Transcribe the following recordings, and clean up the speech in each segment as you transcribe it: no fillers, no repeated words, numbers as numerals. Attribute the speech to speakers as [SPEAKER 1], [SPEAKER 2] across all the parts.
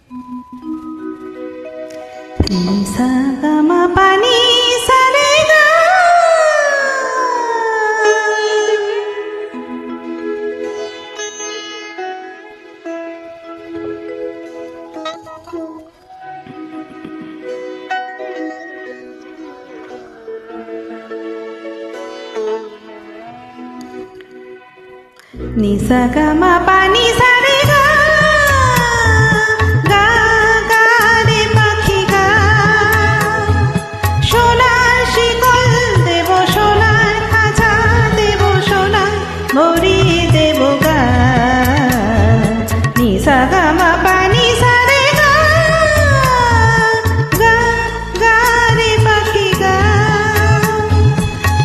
[SPEAKER 1] Ni sa ga ma pa ni sa re ga. Ni sa ga ma pa ni sa re ga. ভরিয়ে দেব গা নি সা গা মা পা নি সা রে গা গা গা রে পাখি গা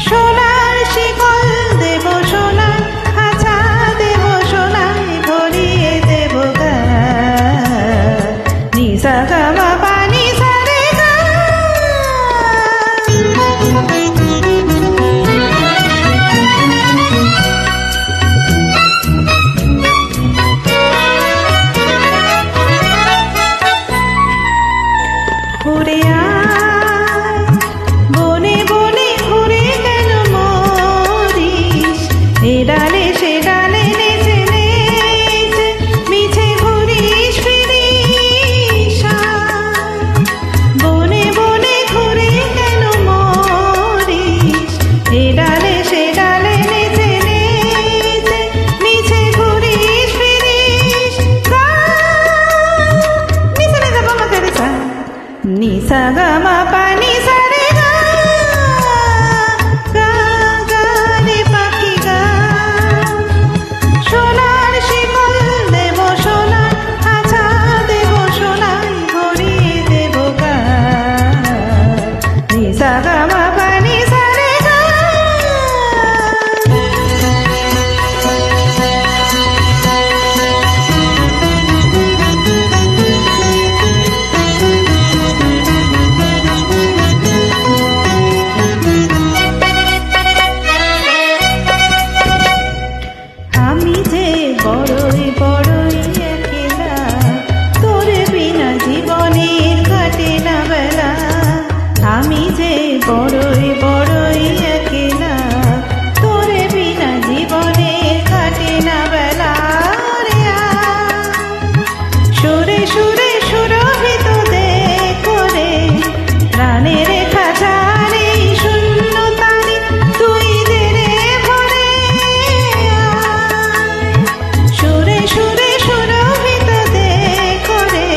[SPEAKER 1] সোনার শিকল দেব সোনার খাঁচা দেব সোনায় ভরিয়ে দেব গা নি সা গা মা পা নি সা রে গা। ঘুরে আয় বনে বনে ঘুরে কেন মরিস এ ডালে সে ডালে নেচে নেচে মিছে ঘুরিস ফিরিস বনে বনে ঘুরে কেন মরিস এ ডালে সে ডালে নেচে নেচে মিছে ঘুরিস ফিরিস গা নিচে নেচে বাবা করে যা নি সা গা মা পা নি সা রে গা গা গা রে পাখি গা সোনার শিকল দেব সোনার খাঁচা দেব সোনায় ভরিয়ে দেব গা নি সা গা মা পা নি সা রে গা। আমি যে বড়ই বড়ই একলা তোর বিনা জীবনের কাটে না বেলা আমি যে বড়ই বড়ই একলা তোর বিনা জীবনের কাটে না বেলা রে সুরে সুরে সুরভিত করে প্রাণের খাঁচারে শূন্য তারে তুই দে রে ভরে সুরে সুরে সুরভিত করে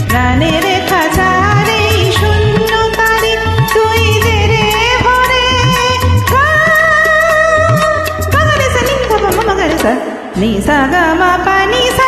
[SPEAKER 1] প্রাণের খাঁচারে শূন্য তারে তুই দে রে ভরে গা গা রে সা নি গা মা মা গা রে সা নি সা গা মা পা নি সা